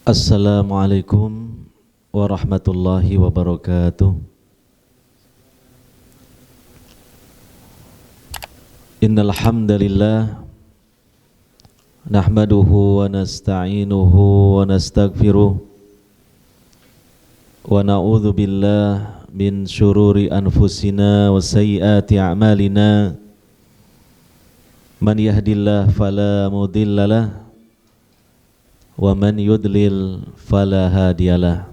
Assalamualaikum warahmatullahi wabarakatuh. Innal hamdalillah nahmaduhu wa nasta'inuhu wa nastaghfiruh wa na'udzu billah min syururi anfusina wa sayyiati a'malina. Man yahdihillahu fala mudhillalah wa man yudlil fala hadiyalah.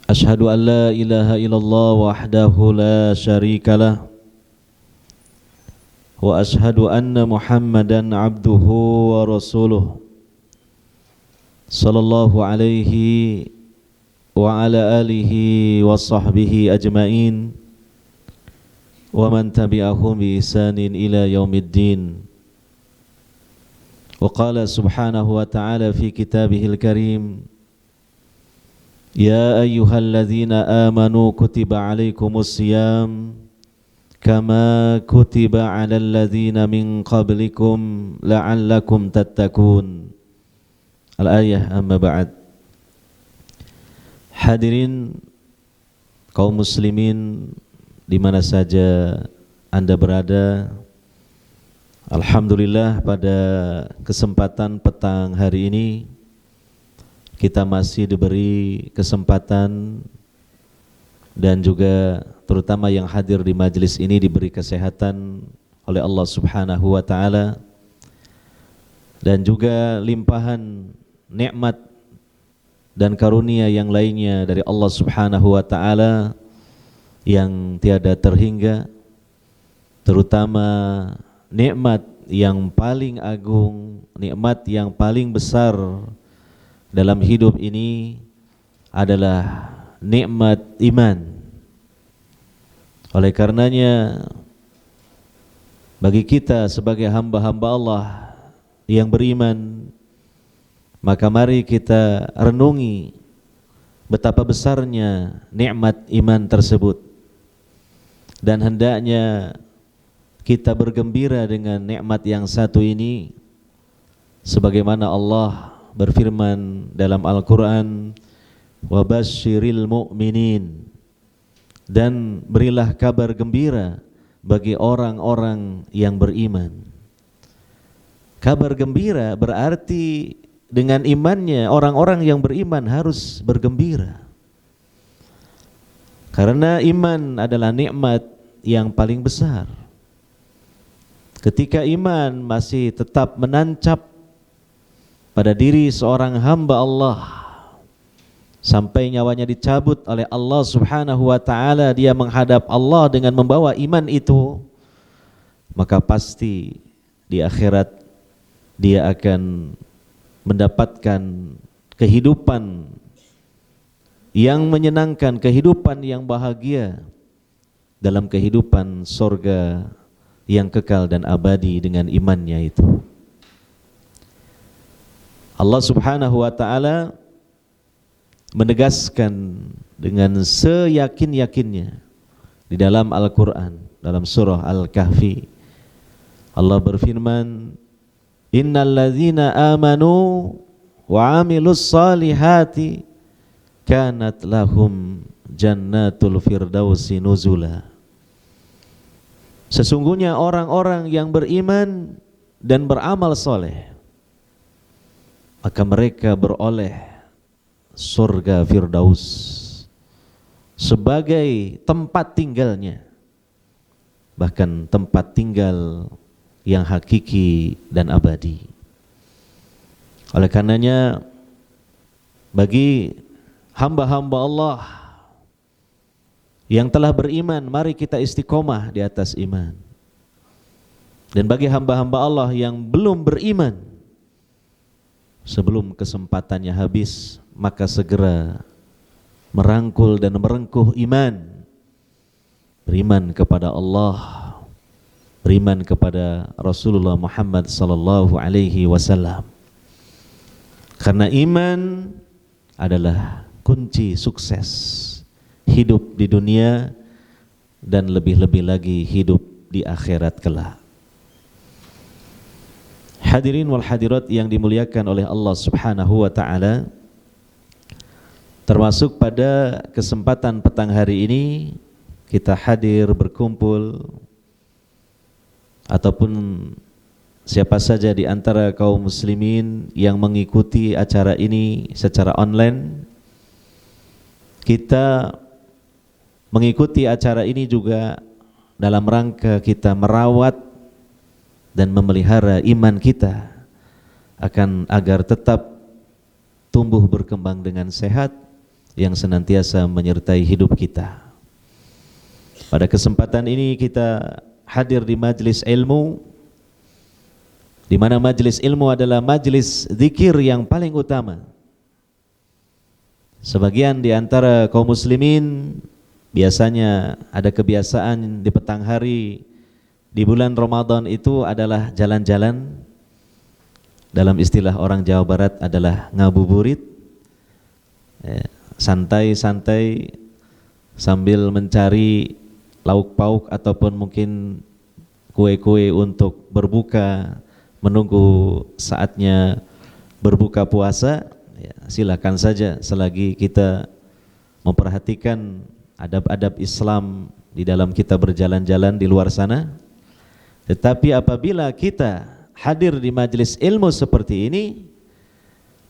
Ashhadu an la ilaha illallah wahdahu la syarikalah wa ashhadu anna Muhammadan abduhu wa rasuluh sallallahu alaihi wa ala alihi wa sahbihi ajmain wa man tabi'ahum bi ihsanin ila yaumiddin. Wa qala subhanahu wa ta'ala fi kitabihil karim, ya ayyuhalladzina amanu kutiba alaikumus siyam kama kutiba alal ladzina min qablikum la'allakum tattaqun. Al-ayah, amma ba'd. Hadirin kaum muslimin di mana saja Anda berada, alhamdulillah pada kesempatan petang hari ini kita masih diberi kesempatan dan juga terutama yang hadir di majelis ini diberi kesehatan oleh Allah Subhanahu wa taala dan juga limpahan nikmat dan karunia yang lainnya dari Allah Subhanahu wa taala yang tiada terhingga, terutama nikmat yang paling agung, nikmat yang paling besar dalam hidup ini adalah nikmat iman. Oleh karenanya, bagi kita sebagai hamba-hamba Allah yang beriman, maka mari kita renungi betapa besarnya nikmat iman tersebut, dan hendaknya kita bergembira dengan nikmat yang satu ini sebagaimana Allah berfirman dalam Al-Qur'an, wa basyiril mu'minin, dan berilah kabar gembira bagi orang-orang yang beriman. Kabar gembira berarti dengan imannya orang-orang yang beriman harus bergembira, karena iman adalah nikmat yang paling besar. Ketika iman masih tetap menancap pada diri seorang hamba Allah sampai nyawanya dicabut oleh Allah Subhanahu wa taala, dia menghadap Allah dengan membawa iman itu, maka pasti di akhirat dia akan mendapatkan kehidupan yang menyenangkan, kehidupan yang bahagia dalam kehidupan surga yang kekal dan abadi dengan imannya itu. Allah Subhanahu wa taala menegaskan dengan seyakin-yakinnya di dalam Al-Qur'an, dalam surah Al-Kahfi. Allah berfirman, innal ladzina amanu wa 'amilus salihati kanat lahum jannatul firdausi nuzula. Sesungguhnya orang-orang yang beriman dan beramal soleh, maka mereka beroleh surga Firdaus sebagai tempat tinggalnya, bahkan tempat tinggal yang hakiki dan abadi. Oleh karenanya, bagi hamba-hamba Allah yang telah beriman, mari kita istiqomah di atas iman. Dan bagi hamba-hamba Allah yang belum beriman, sebelum kesempatannya habis, maka segera merangkul dan merengkuh iman. Beriman kepada Allah, beriman kepada Rasulullah Muhammad sallallahu alaihi wasallam. Karena iman adalah kunci sukses hidup di dunia dan lebih-lebih lagi hidup di akhirat kelak. Hadirin wal hadirat yang dimuliakan oleh Allah Subhanahu wa taala, termasuk pada kesempatan petang hari ini kita hadir berkumpul ataupun siapa saja di antara kaum muslimin yang mengikuti acara ini secara online, kita mengikuti acara ini juga dalam rangka kita merawat dan memelihara iman kita agar tetap tumbuh berkembang dengan sehat yang senantiasa menyertai hidup kita. Pada kesempatan ini kita hadir di majelis ilmu, di mana majelis ilmu adalah majelis zikir yang paling utama. Sebagian di antara kaum muslimin biasanya ada kebiasaan di petang hari di bulan Ramadan itu adalah jalan-jalan, dalam istilah orang Jawa Barat adalah ngabuburit, santai-santai sambil mencari lauk pauk ataupun mungkin kue-kue untuk berbuka, menunggu saatnya berbuka puasa. Silakan saja selagi kita memperhatikan adab-adab Islam di dalam kita berjalan-jalan di luar sana. Tetapi apabila kita hadir di majelis ilmu seperti ini,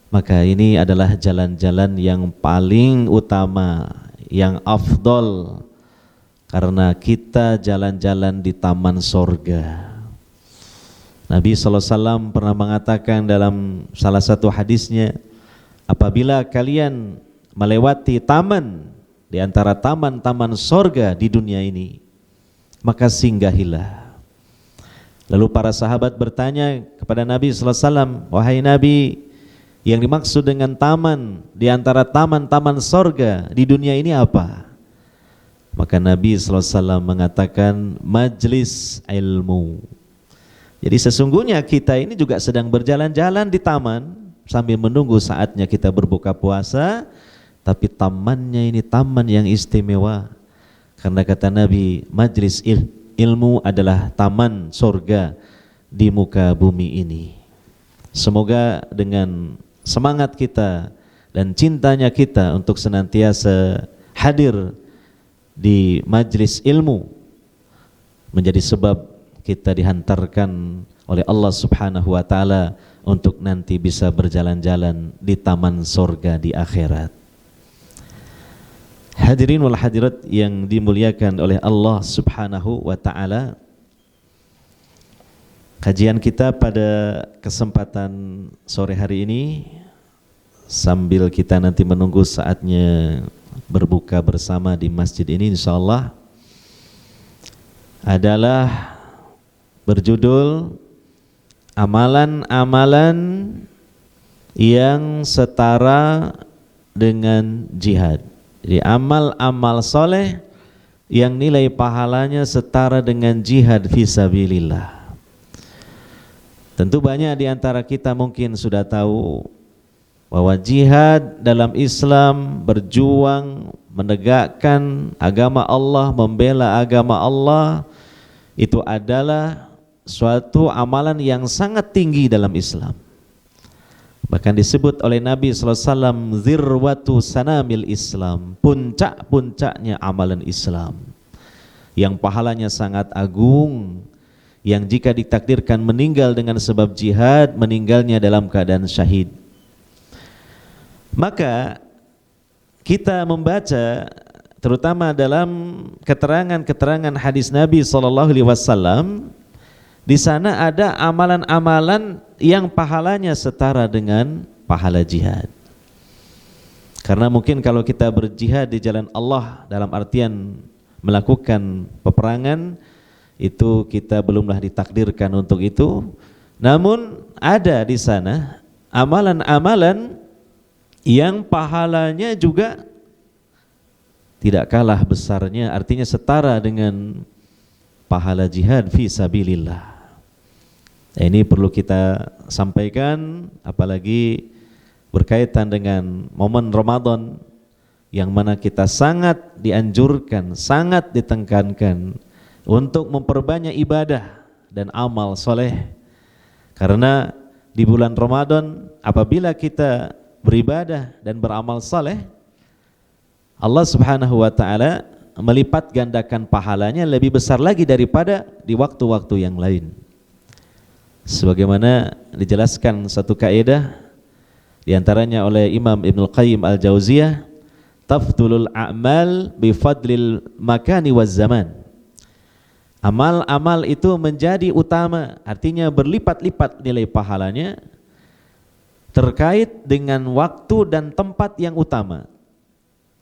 maka ini adalah jalan-jalan yang paling utama, yang afdol, karena kita jalan-jalan di taman sorga. Nabi SAW pernah mengatakan dalam salah satu hadisnya, apabila kalian melewati taman di antara taman-taman sorga di dunia ini, maka singgahilah. Lalu para sahabat bertanya kepada Nabi SAW, wahai Nabi, yang dimaksud dengan taman di antara taman-taman sorga di dunia ini apa? Maka Nabi SAW mengatakan majlis ilmu. Jadi sesungguhnya kita ini juga sedang berjalan-jalan di taman sambil menunggu saatnya kita berbuka puasa, tapi tamannya ini taman yang istimewa. Karena kata Nabi, majlis ilmu adalah taman surga di muka bumi ini. Semoga dengan semangat kita dan cintanya kita untuk senantiasa hadir di majlis ilmu menjadi sebab kita dihantarkan oleh Allah Subhanahu wa taala untuk nanti bisa berjalan-jalan di taman surga di akhirat. Hadirin wal hadirat yang dimuliakan oleh Allah Subhanahu wa taala, kajian kita pada kesempatan sore hari ini sambil kita nanti menunggu saatnya berbuka bersama di masjid ini insyaallah adalah berjudul amalan-amalan yang setara dengan jihad. Jadi amal-amal soleh yang nilai pahalanya setara dengan jihad fisabilillah. Tentu banyak di antara kita mungkin sudah tahu bahwa jihad dalam Islam, berjuang menegakkan agama Allah, membela agama Allah, itu adalah suatu amalan yang sangat tinggi dalam Islam. Bahkan disebut oleh Nabi SAW zirwatu sanamil Islam, puncak-puncaknya amalan Islam, yang pahalanya sangat agung, yang jika ditakdirkan meninggal dengan sebab jihad, meninggalnya dalam keadaan syahid. Maka kita membaca terutama dalam keterangan-keterangan hadis Nabi SAW, di sana ada amalan-amalan yang pahalanya setara dengan pahala jihad. Karena mungkin kalau kita berjihad di jalan Allah dalam artian melakukan peperangan, itu kita belumlah ditakdirkan untuk itu. Namun ada di sana amalan-amalan yang pahalanya juga tidak kalah besarnya, artinya setara dengan pahala jihad fi sabilillah. Ini perlu kita sampaikan, apalagi berkaitan dengan momen Ramadan yang mana kita sangat dianjurkan, sangat ditekankan untuk memperbanyak ibadah dan amal soleh. Karena di bulan Ramadan apabila kita beribadah dan beramal saleh, Allah Subhanahu wa taala melipat gandakan pahalanya lebih besar lagi daripada di waktu-waktu yang lain. Sebagaimana dijelaskan satu kaidah di antaranya oleh Imam Ibnu Qayyim Al-Jauziyah, tafdulul a'mal bi fadlil makani waz zaman. Amal-amal itu menjadi utama, artinya berlipat-lipat nilai pahalanya terkait dengan waktu dan tempat yang utama.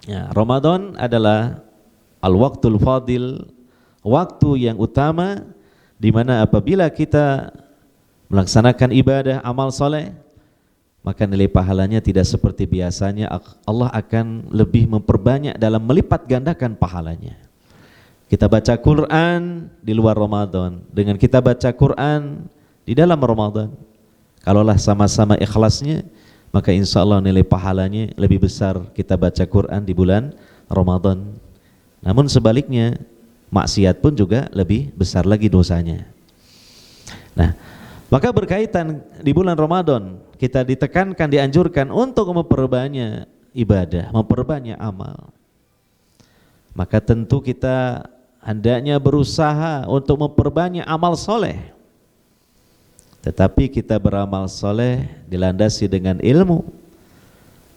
Ya, Ramadan adalah al-waqtul fadil, waktu yang utama di mana apabila kita melaksanakan ibadah amal soleh, maka nilai pahalanya tidak seperti biasanya. Allah akan lebih memperbanyak dalam melipat gandakan pahalanya. Kita baca Quran di luar Ramadan dengan kita baca Quran di dalam Ramadan, kalaulah sama-sama ikhlasnya, maka insya Allah nilai pahalanya lebih besar kita baca Quran di bulan Ramadan. Namun sebaliknya, maksiat pun juga lebih besar lagi dosanya. Nah, maka berkaitan di bulan Ramadan, kita ditekankan, dianjurkan untuk memperbanyak ibadah, memperbanyak amal. Maka tentu kita hendaknya berusaha untuk memperbanyak amal soleh. Tetapi kita beramal soleh dilandasi dengan ilmu.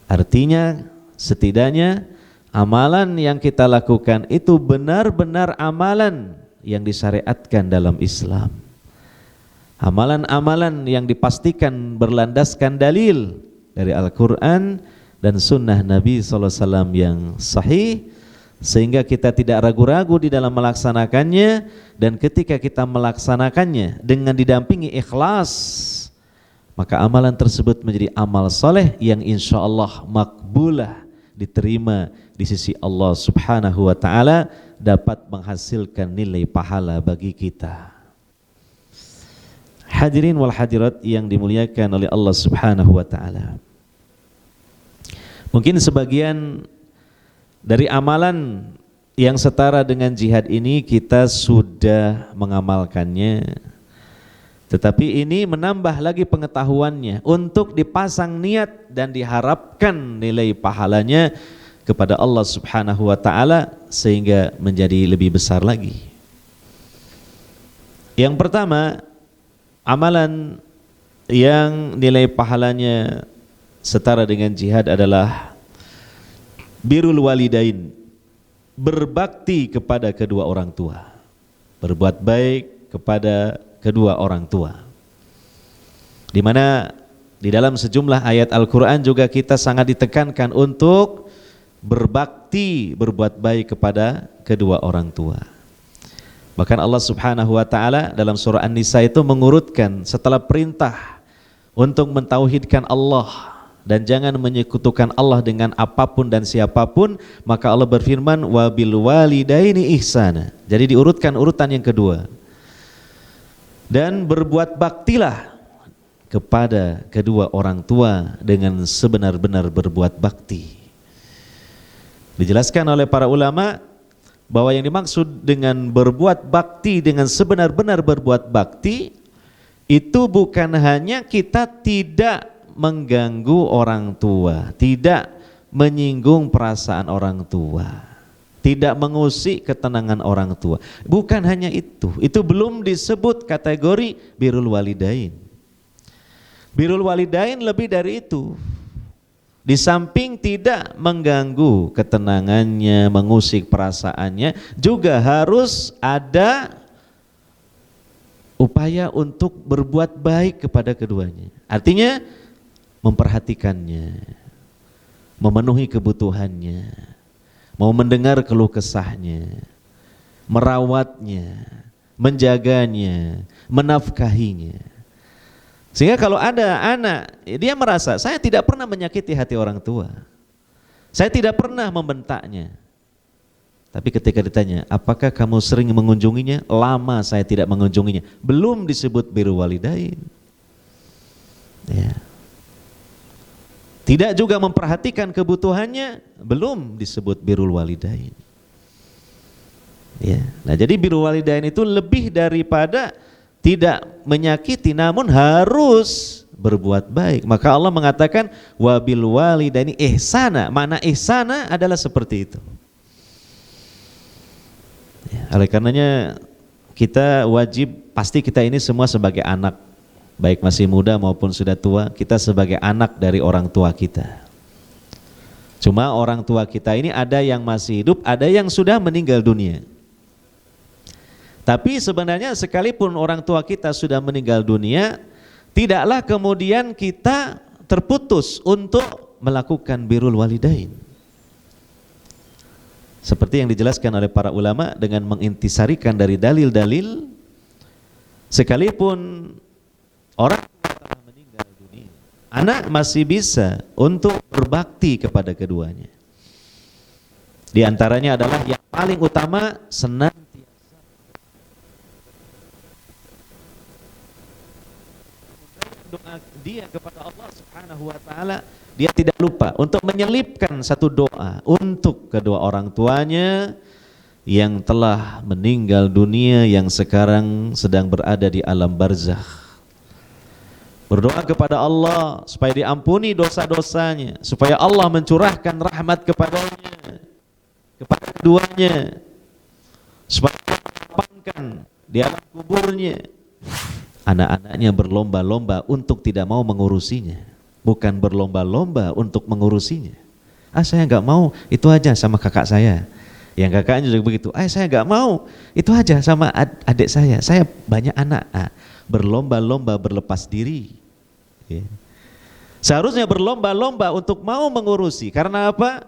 Artinya setidaknya amalan yang kita lakukan itu benar-benar amalan yang disyariatkan dalam Islam. Amalan-amalan yang dipastikan berlandaskan dalil dari Al-Quran dan sunnah Nabi SAW yang sahih, sehingga kita tidak ragu-ragu di dalam melaksanakannya, dan ketika kita melaksanakannya dengan didampingi ikhlas, maka amalan tersebut menjadi amal soleh yang insya Allah makbulah, diterima di sisi Allah Subhanahu wa ta'ala, dapat menghasilkan nilai pahala bagi kita. Hadirin wal hadirat yang dimuliakan oleh Allah Subhanahu wa ta'ala, mungkin sebagian dari amalan yang setara dengan jihad ini kita sudah mengamalkannya, tetapi ini menambah lagi pengetahuannya untuk dipasang niat dan diharapkan nilai pahalanya kepada Allah Subhanahu wa ta'ala sehingga menjadi lebih besar lagi. Yang pertama, amalan yang nilai pahalanya setara dengan jihad adalah birrul walidain, berbakti kepada kedua orang tua, berbuat baik kepada kedua orang tua. Di mana di dalam sejumlah ayat Al-Quran juga kita sangat ditekankan untuk berbakti, berbuat baik kepada kedua orang tua. Bahkan Allah Subhanahu wa ta'ala dalam surah An-Nisa itu mengurutkan setelah perintah untuk mentauhidkan Allah dan jangan menyekutukan Allah dengan apapun dan siapapun, maka Allah berfirman wabil walidaini ihsana. Jadi diurutkan urutan yang kedua. Dan berbuat baktilah kepada kedua orang tua dengan sebenar-benar berbuat bakti. Dijelaskan oleh para ulama bahwa yang dimaksud dengan berbuat bakti, dengan sebenar-benar berbuat bakti, itu bukan hanya kita tidak mengganggu orang tua, tidak menyinggung perasaan orang tua, tidak mengusik ketenangan orang tua. Bukan hanya itu belum disebut kategori birrul walidain. Birrul walidain lebih dari itu. Di samping tidak mengganggu ketenangannya, mengusik perasaannya, juga harus ada upaya untuk berbuat baik kepada keduanya. Artinya memperhatikannya, memenuhi kebutuhannya, mau mendengar keluh kesahnya, merawatnya, menjaganya, menafkahinya. Sehingga kalau ada anak, dia merasa saya tidak pernah menyakiti hati orang tua, saya tidak pernah membentaknya. Tapi ketika ditanya, apakah kamu sering mengunjunginya? Lama saya tidak mengunjunginya. Belum disebut birrul walidain. Ya. Tidak juga memperhatikan kebutuhannya, belum disebut birrul walidain. Ya. Nah, jadi birrul walidain itu lebih daripada tidak menyakiti, namun harus berbuat baik. Maka Allah mengatakan wabil walidaini ihsana. Makna ihsana adalah seperti itu. Ya, oleh karenanya kita wajib, pasti kita ini semua sebagai anak, baik masih muda maupun sudah tua, kita sebagai anak dari orang tua kita. Cuma orang tua kita ini ada yang masih hidup, ada yang sudah meninggal dunia. Tapi sebenarnya sekalipun orang tua kita sudah meninggal dunia, tidaklah kemudian kita terputus untuk melakukan birrul walidain. Seperti yang dijelaskan oleh para ulama dengan mengintisarikan dari dalil-dalil, sekalipun orang tua telah meninggal dunia, anak masih bisa untuk berbakti kepada keduanya. Di antaranya adalah yang paling utama, senantiasa doa dia kepada Allah Subhanahu wa taala, dia tidak lupa untuk menyelipkan satu doa untuk kedua orang tuanya yang telah meninggal dunia, yang sekarang sedang berada di alam barzakh. Berdoa kepada Allah supaya diampuni dosa-dosanya, supaya Allah mencurahkan rahmat kepadanya, kepada keduanya, supaya dilapangkan di alam kuburnya. Anak-anaknya berlomba-lomba untuk tidak mau mengurusinya, bukan berlomba-lomba untuk mengurusinya. Saya nggak mau, itu aja sama kakak saya. Yang kakaknya juga begitu. Saya nggak mau, itu aja sama adik saya banyak anak. Berlomba-lomba berlepas diri. Ya. Seharusnya berlomba-lomba untuk mau mengurusi. Karena apa?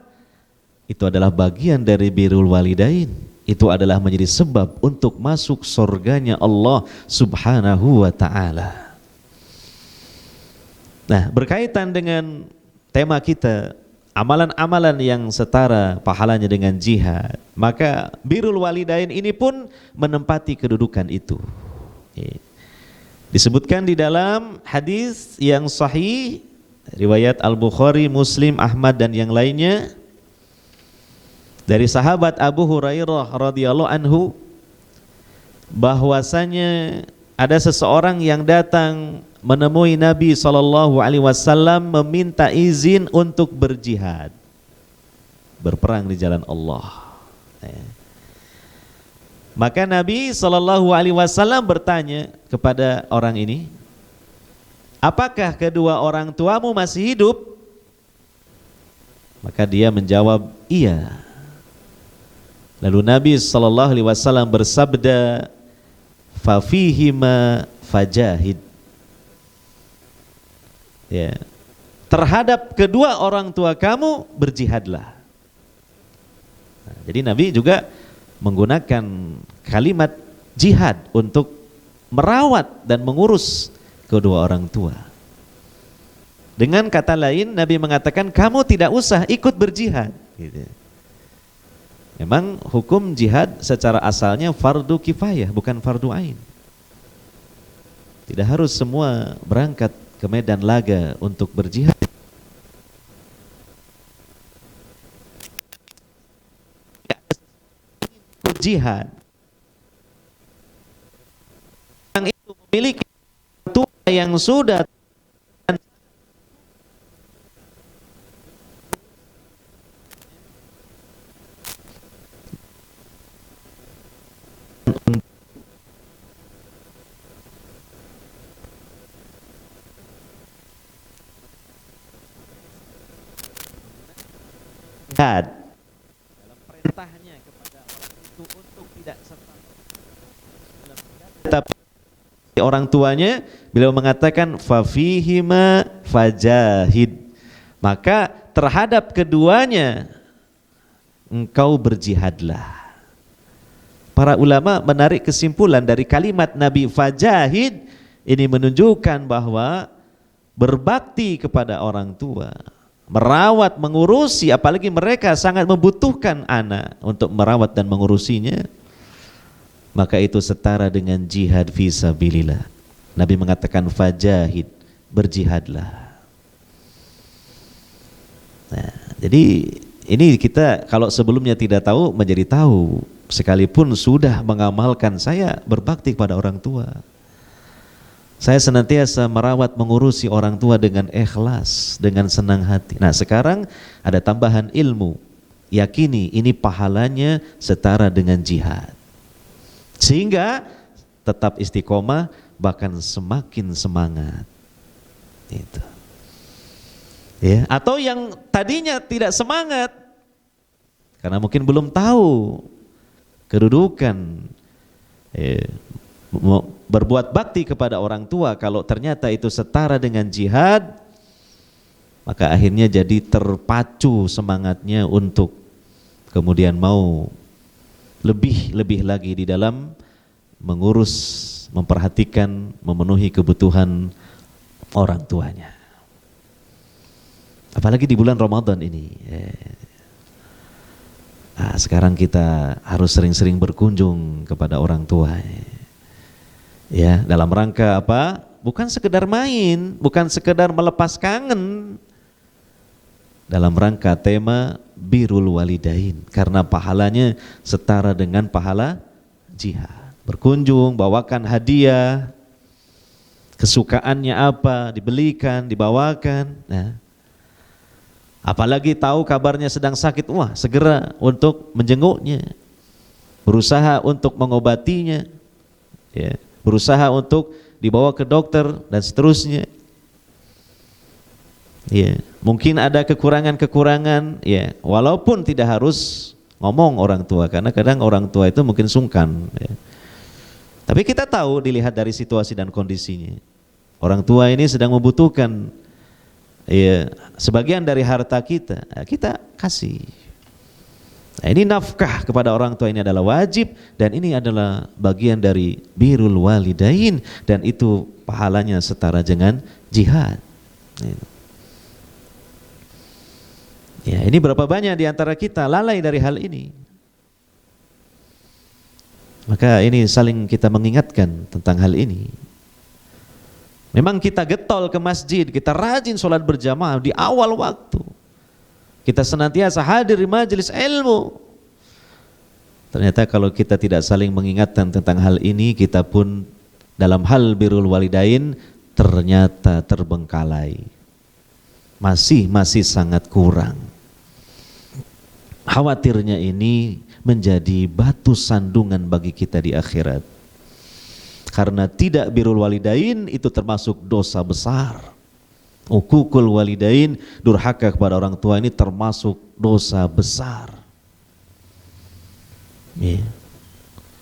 Itu adalah bagian dari birrul walidain. Itu adalah menjadi sebab untuk masuk surganya Allah Subhanahu wa ta'ala. Nah, berkaitan dengan tema kita, amalan-amalan yang setara pahalanya dengan jihad, maka birrul walidain ini pun menempati kedudukan itu. Disebutkan di dalam hadis yang sahih riwayat Al-Bukhari, Muslim, Ahmad dan yang lainnya, dari sahabat Abu Hurairah radhiyallahu anhu, bahwasanya ada seseorang yang datang menemui Nabi SAW meminta izin untuk berjihad, berperang di jalan Allah. Maka Nabi SAW bertanya kepada orang ini, apakah kedua orang tuamu masih hidup? Maka dia menjawab, iya. Lalu Nabi SAW bersabda, fafihima fajahid. Ya. Terhadap kedua orang tua kamu berjihadlah. Nah, jadi Nabi juga menggunakan kalimat jihad untuk merawat dan mengurus kedua orang tua. Dengan kata lain, Nabi mengatakan kamu tidak usah ikut berjihad. Gitu. Memang hukum jihad secara asalnya fardu kifayah, bukan fardu ain. Tidak harus semua berangkat ke medan laga untuk berjihad. Jihad yang itu memiliki tua yang sudah dalam perintahnya kepada orang itu untuk tidak serta tetapi orang tuanya, beliau mengatakan fafihima fajahid, maka terhadap keduanya engkau berjihadlah. Para ulama menarik kesimpulan dari kalimat Nabi fajahid ini menunjukkan bahwa berbakti kepada orang tua, merawat, mengurusi, apalagi mereka sangat membutuhkan anak untuk merawat dan mengurusinya, maka itu setara dengan jihad fisabilillah. Nabi mengatakan fajahid, berjihadlah. Nah, jadi ini kita kalau sebelumnya tidak tahu menjadi tahu, sekalipun sudah mengamalkan saya berbakti kepada orang tua. Saya senantiasa merawat mengurusi orang tua dengan ikhlas, dengan senang hati. Nah, sekarang ada tambahan ilmu. Yakini ini pahalanya setara dengan jihad. Sehingga tetap istiqomah, bahkan semakin semangat. Itu. Ya, atau yang tadinya tidak semangat karena mungkin belum tahu kedudukan berbuat bakti kepada orang tua, kalau ternyata itu setara dengan jihad, maka akhirnya jadi terpacu semangatnya untuk kemudian mau lebih lagi di dalam mengurus, memperhatikan, memenuhi kebutuhan orang tuanya. Apalagi di bulan Ramadan ini. Nah, sekarang kita harus sering-sering berkunjung kepada orang tua. Ya, dalam rangka apa? Bukan sekedar main, bukan sekedar melepas kangen. Dalam rangka tema birrul walidain, karena pahalanya setara dengan pahala jihad. Berkunjung, bawakan hadiah, kesukaannya apa, dibelikan, dibawakan. Nah, apalagi tahu kabarnya sedang sakit, wah segera untuk menjenguknya, berusaha untuk mengobatinya, ya, berusaha untuk dibawa ke dokter dan seterusnya. Ya, mungkin ada kekurangan-kekurangan, ya, walaupun tidak harus ngomong orang tua, karena kadang orang tua itu mungkin sungkan. Ya. Tapi kita tahu dilihat dari situasi dan kondisinya, orang tua ini sedang membutuhkan, ya, sebagian dari harta kita, kita kasih. Nah, ini nafkah kepada orang tua ini adalah wajib, dan ini adalah bagian dari birrul walidain, dan itu pahalanya setara dengan jihad. Ya, ini berapa banyak di antara kita lalai dari hal ini. Maka ini saling kita mengingatkan tentang hal ini. Memang kita getol ke masjid, kita rajin sholat berjamaah di awal waktu, kita senantiasa hadir di majelis ilmu. Ternyata kalau kita tidak saling mengingatkan tentang hal ini, kita pun dalam hal birrul walidain ternyata terbengkalai, masih sangat kurang. Khawatirnya ini menjadi batu sandungan bagi kita di akhirat. Karena tidak birrul walidain itu termasuk dosa besar. Uququl walidain, durhaka kepada orang tua, ini termasuk dosa besar. Ya.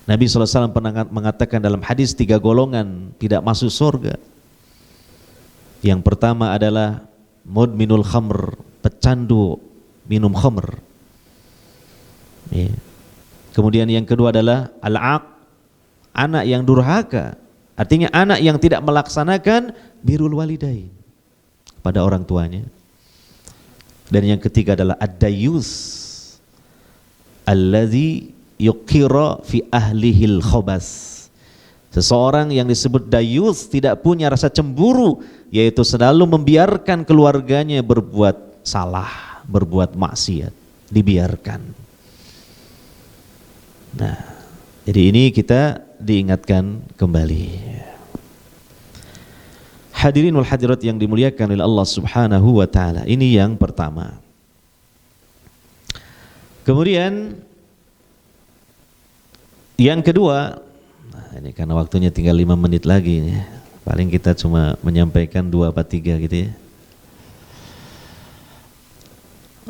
Nabi SAW pernah mengatakan dalam hadis 3 golongan tidak masuk surga. Yang pertama adalah mudminul khamr, pecandu minum khamr. Ya. Kemudian yang kedua adalah al-aq, anak yang durhaka, artinya anak yang tidak melaksanakan birrul walidain pada orang tuanya. Dan yang ketiga adalah ad-dayyus alladzi yuqira fi ahlihil khabas, seseorang yang disebut dayyus tidak punya rasa cemburu, yaitu selalu membiarkan keluarganya berbuat salah, berbuat maksiat, dibiarkan. Nah, jadi ini kita diingatkan kembali. Hadirin wal hadirat yang dimuliakan oleh Allah Subhanahu wa taala. Ini yang pertama. Kemudian yang kedua, nah ini karena waktunya tinggal 5 menit lagi nih. Paling kita cuma menyampaikan 2 atau 3 gitu ya.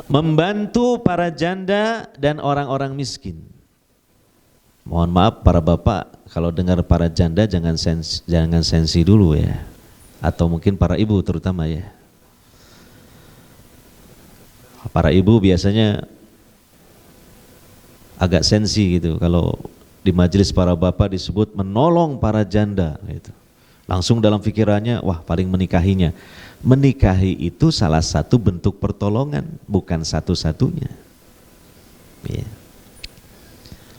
Membantu para janda dan orang-orang miskin. Mohon maaf para bapak, kalau dengar para janda jangan sensi dulu ya, atau mungkin para ibu terutama ya. Para ibu biasanya agak sensi gitu kalau di majelis para bapak disebut menolong para janda gitu. Langsung dalam pikirannya, wah paling menikahinya. Menikahi itu salah satu bentuk pertolongan, bukan satu-satunya. Ya.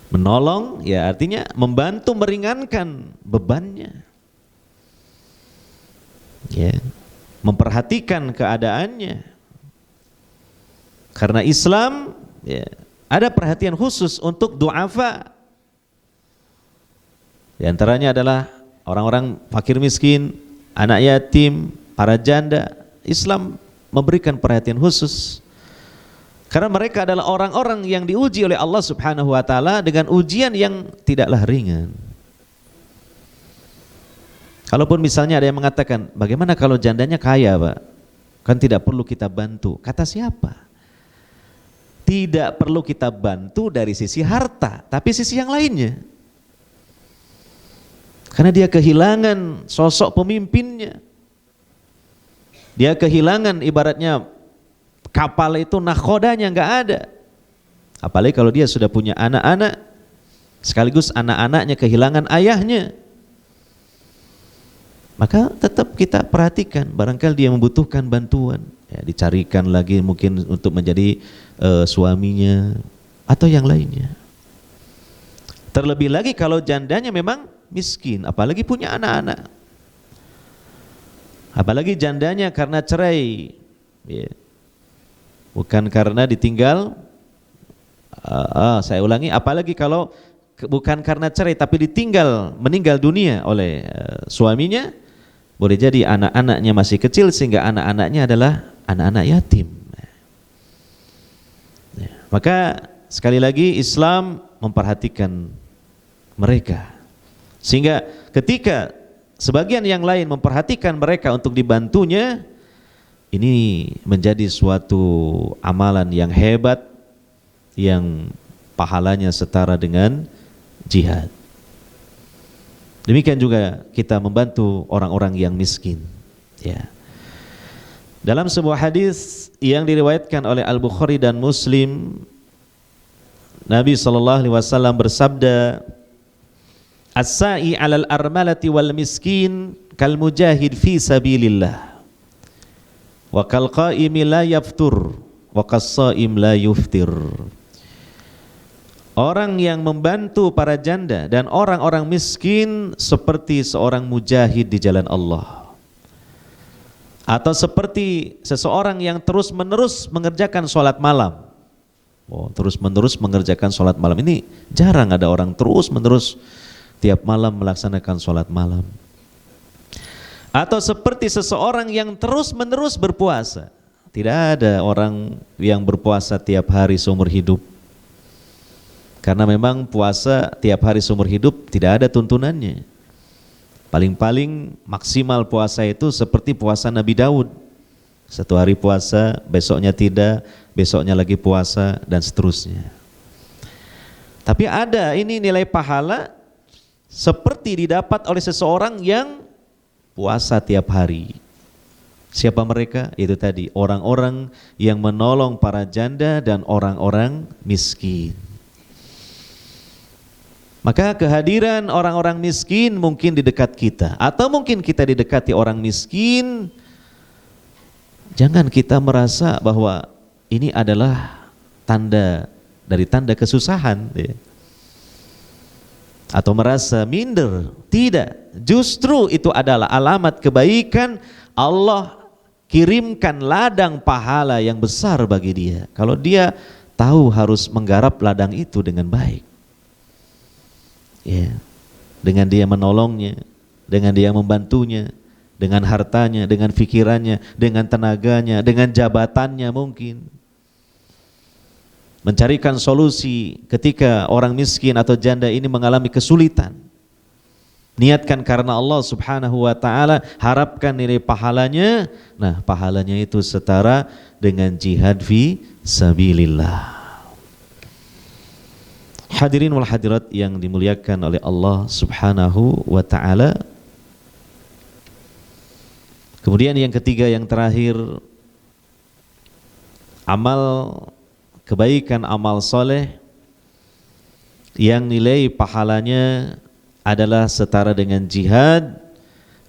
Menolong ya artinya membantu meringankan bebannya, ya, memperhatikan keadaannya. Karena Islam ya, ada perhatian khusus untuk du'afa. Di antaranya adalah orang-orang fakir miskin, anak yatim, para janda, Islam memberikan perhatian khusus. Karena mereka adalah orang-orang yang diuji oleh Allah Subhanahu wa taala dengan ujian yang tidaklah ringan. Kalaupun misalnya ada yang mengatakan, bagaimana kalau jandanya kaya, Pak? Kan tidak perlu kita bantu. Kata siapa? Tidak perlu kita bantu dari sisi harta, tapi sisi yang lainnya. Karena dia kehilangan sosok pemimpinnya. Dia kehilangan ibaratnya kapal itu nahkodanya nggak ada. Apalagi kalau dia sudah punya anak-anak, sekaligus anak-anaknya kehilangan ayahnya. Maka tetap kita perhatikan, barangkali dia membutuhkan bantuan, ya, dicarikan lagi mungkin untuk menjadi suaminya atau yang lainnya. Terlebih lagi kalau jandanya memang miskin, apalagi punya anak-anak. Apalagi jandanya karena cerai, ya. Bukan karena ditinggal, saya ulangi, apalagi kalau bukan karena cerai tapi meninggal dunia oleh suaminya, boleh jadi anak-anaknya masih kecil sehingga anak-anaknya adalah anak-anak yatim. Maka sekali lagi Islam memperhatikan mereka, sehingga ketika sebagian yang lain memperhatikan mereka untuk dibantunya, ini menjadi suatu amalan yang hebat, yang pahalanya setara dengan jihad. Demikian juga kita membantu orang-orang yang miskin, ya. Dalam sebuah hadis yang diriwayatkan oleh Al-Bukhari dan Muslim, Nabi SAW bersabda, "As-sa'i 'alal armalati wal miskin kal mujahid fi sabilillah. Wa kal qaimi la yaftur wa kas-shaim la yuftir." Orang yang membantu para janda dan orang-orang miskin seperti seorang mujahid di jalan Allah, atau seperti seseorang yang terus-menerus mengerjakan sholat malam. Terus-menerus mengerjakan sholat malam, ini jarang ada orang terus-menerus tiap malam melaksanakan sholat malam. Atau seperti seseorang yang terus-menerus berpuasa. Tidak ada orang yang berpuasa tiap hari seumur hidup. Karena memang puasa tiap hari seumur hidup tidak ada tuntunannya. Paling-paling maksimal puasa itu seperti puasa Nabi Daud. Satu hari puasa, besoknya tidak, besoknya lagi puasa, dan seterusnya. Tapi ada ini nilai pahala seperti didapat oleh seseorang yang puasa tiap hari. Siapa mereka? Itu tadi, orang-orang yang menolong para janda dan orang-orang miskin. Maka kehadiran orang-orang miskin mungkin di dekat kita, atau mungkin kita didekati orang miskin, jangan kita merasa bahwa ini adalah tanda dari tanda kesusahan, ya. Atau merasa minder. Tidak, justru itu adalah alamat kebaikan. Allah kirimkan ladang pahala yang besar bagi dia kalau dia tahu harus menggarap ladang itu dengan baik, ya. Dengan dia menolongnya, dengan dia membantunya, dengan hartanya, dengan pikirannya, dengan tenaganya, dengan jabatannya mungkin. Mencarikan solusi ketika orang miskin atau janda ini mengalami kesulitan. Niatkan karena Allah Subhanahu wa ta'ala, harapkan nilai pahalanya. Nah, pahalanya itu setara dengan jihad fi sabilillah. Hadirin wal hadirat yang dimuliakan oleh Allah Subhanahu wa ta'ala. Kemudian yang ketiga, yang terakhir, amal kebaikan, amal soleh yang nilai pahalanya adalah setara dengan jihad.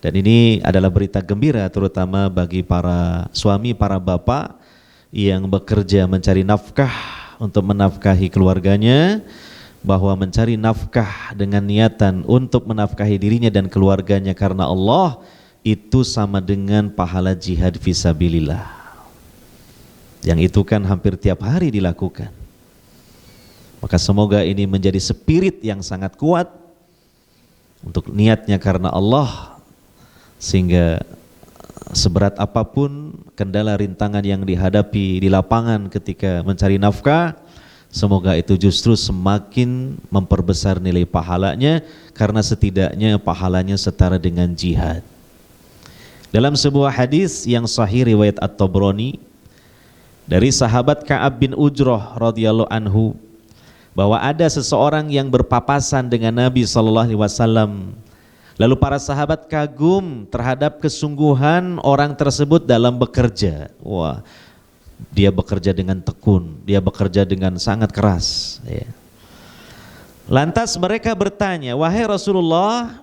Dan ini adalah berita gembira terutama bagi para suami, para bapak yang bekerja mencari nafkah untuk menafkahi keluarganya, bahwa mencari nafkah dengan niatan untuk menafkahi dirinya dan keluarganya karena Allah itu sama dengan pahala jihad fisabilillah. Yang itu kan hampir tiap hari dilakukan. Maka semoga ini menjadi spirit yang sangat kuat untuk niatnya karena Allah, sehingga seberat apapun kendala rintangan yang dihadapi di lapangan ketika mencari nafkah, semoga itu justru semakin memperbesar nilai pahalanya, karena setidaknya pahalanya setara dengan jihad. Dalam sebuah hadis yang sahih riwayat At-Tabrani dari sahabat Ka'ab bin Ujrah radhiyallahu anhu, bahwa ada seseorang yang berpapasan dengan Nabi SAW. Lalu para sahabat kagum terhadap kesungguhan orang tersebut dalam bekerja. Wah, dia bekerja dengan tekun, dia bekerja dengan sangat keras. Lantas mereka bertanya, wahai Rasulullah,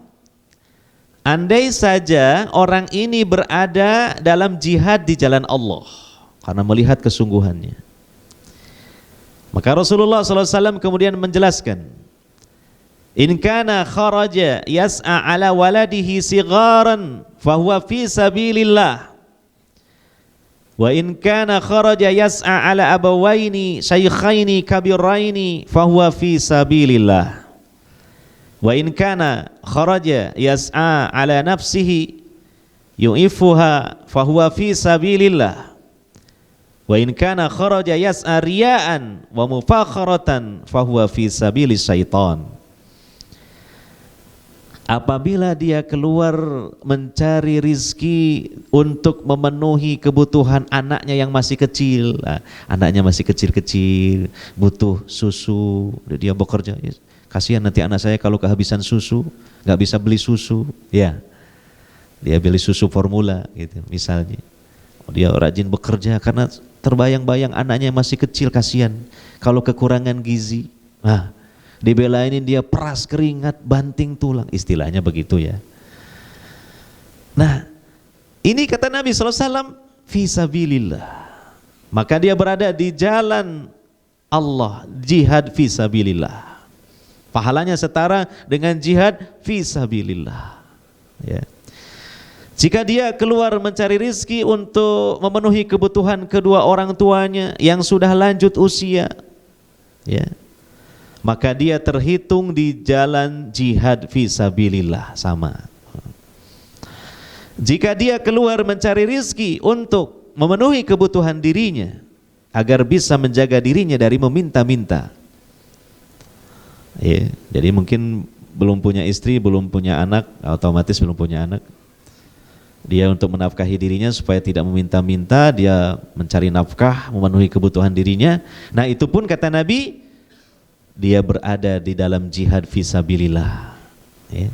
andai saja orang ini berada dalam jihad di jalan Allah, karena melihat kesungguhannya. Maka Rasulullah SAW kemudian menjelaskan, in kana kharaja yas'a ala waladihi sigharan fahuwa fi sabilillah, wa in kana kharaja yas'a ala abawaini syaikhaini kabiraini fahuwa fi sabilillah, wa in kana kharaja yas'a ala nafsihi yu'ifuha fahuwa fi sabilillah, wa in kana kharaja yas'a riya'an wa mufakharatan fahuwa fi sabilis syaitan. Apabila dia keluar mencari rizki untuk memenuhi kebutuhan anaknya yang masih kecil, anaknya masih kecil-kecil, butuh susu, dia bekerja, kasihan nanti anak saya kalau kehabisan susu, nggak bisa beli susu, ya, dia beli susu formula, gitu misalnya. Dia rajin bekerja karena terbayang-bayang anaknya masih kecil, kasihan kalau kekurangan gizi. Nah, dibelainin dia peras keringat, banting tulang, istilahnya begitu ya. Nah, ini kata Nabi SAW, fisabilillah. Maka dia berada di jalan Allah, jihad fisabilillah. Pahalanya setara dengan jihad fisabilillah. Ya. Jika dia keluar mencari rizki untuk memenuhi kebutuhan kedua orang tuanya yang sudah lanjut usia, ya, maka dia terhitung di jalan jihad fisabilillah, sama. Jika dia keluar mencari rizki untuk memenuhi kebutuhan dirinya agar bisa menjaga dirinya dari meminta-minta, ya, jadi mungkin belum punya istri, belum punya anak, otomatis belum punya anak. Dia untuk menafkahi dirinya supaya tidak meminta-minta, dia mencari nafkah, memenuhi kebutuhan dirinya. Nah, itu pun kata Nabi, dia berada di dalam jihad fisabilillah. Ya.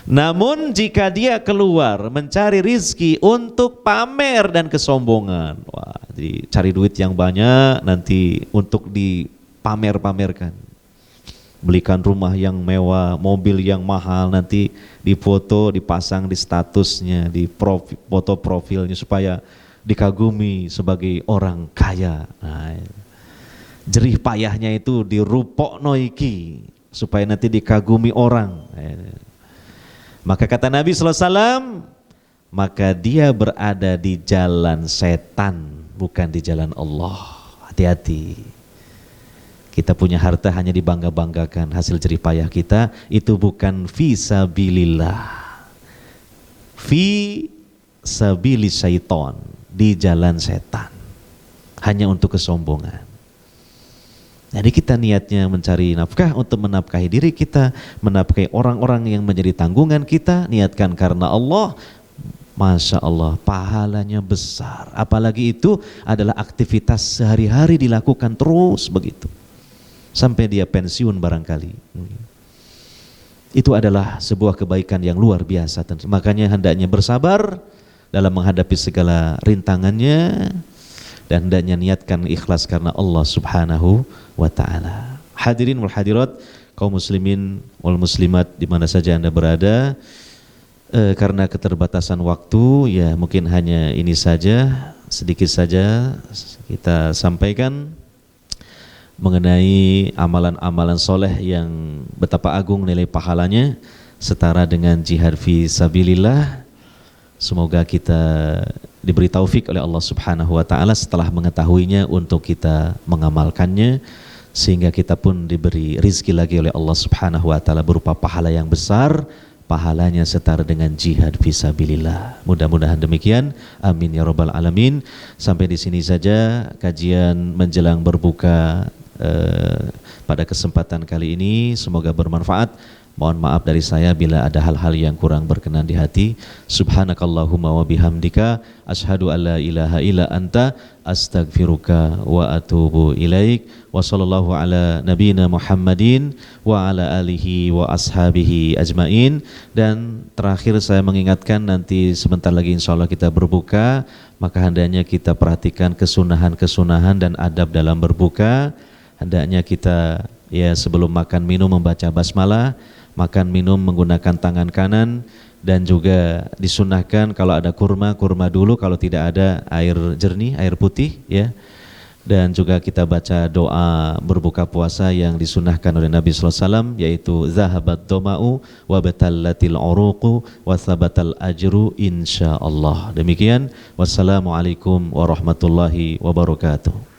Namun jika dia keluar mencari rizki untuk pamer dan kesombongan, wah, jadi cari duit yang banyak nanti untuk dipamer-pamerkan. Belikan rumah yang mewah, mobil yang mahal, nanti difoto, dipasang di statusnya, di foto profilnya supaya dikagumi sebagai orang kaya. Nah, jerih payahnya itu dirupokno iki supaya nanti dikagumi orang. Maka kata Nabi SAW, maka dia berada di jalan setan, bukan di jalan Allah. Hati-hati. Kita punya harta hanya dibangga-banggakan, hasil jerih payah kita, itu bukan fisabilillah. Fi sabilis syaiton, di jalan setan, hanya untuk kesombongan. Jadi kita niatnya mencari nafkah untuk menafkahi diri kita, menafkahi orang-orang yang menjadi tanggungan kita, niatkan karena Allah, Masya Allah, pahalanya besar. Apalagi itu adalah aktivitas sehari-hari dilakukan terus begitu, sampai dia pensiun barangkali. Itu adalah sebuah kebaikan yang luar biasa. Makanya hendaknya bersabar dalam menghadapi segala rintangannya, dan hendaknya niatkan ikhlas karena Allah Subhanahu wa ta'ala. Hadirin wal hadirat, kaum muslimin wal muslimat di mana saja Anda berada, karena keterbatasan waktu, ya mungkin hanya ini saja, sedikit saja kita sampaikan mengenai amalan-amalan soleh yang betapa agung nilai pahalanya, setara dengan jihad fi sabilillah. Semoga kita diberi taufik oleh Allah Subhanahu wa ta'ala setelah mengetahuinya untuk kita mengamalkannya, sehingga kita pun diberi rizki lagi oleh Allah Subhanahu wa taala berupa pahala yang besar, pahalanya setara dengan jihad fisabilillah. Mudah-mudahan demikian. Amin ya rabbal alamin. Sampai di sini saja kajian menjelang berbuka pada kesempatan kali ini, semoga bermanfaat. Mohon maaf dari saya bila ada hal-hal yang kurang berkenan di hati. Subhanakallahumma wa bihamdika asyhadu an la ilaha illa anta astaghfiruka wa atubu ilaik. Wa sallallahu ala nabiyina Muhammadin wa ala alihi wa ashabihi ajmain. Dan terakhir saya mengingatkan, nanti sebentar lagi insyaallah kita berbuka, maka hendaknya kita perhatikan kesunahan-kesunahan dan adab dalam berbuka. Hendaknya kita sebelum makan minum membaca basmalah, makan minum menggunakan tangan kanan, dan juga disunahkan kalau ada kurma dulu, kalau tidak ada air jernih, air putih Dan juga kita baca doa berbuka puasa yang disunahkan oleh Nabi sallallahu alaihi wasallam, yaitu zahabat doma'u wa batallatil uruqu wa thabatal ajru insyaallah. Demikian, wassalamualaikum warahmatullahi wabarakatuh.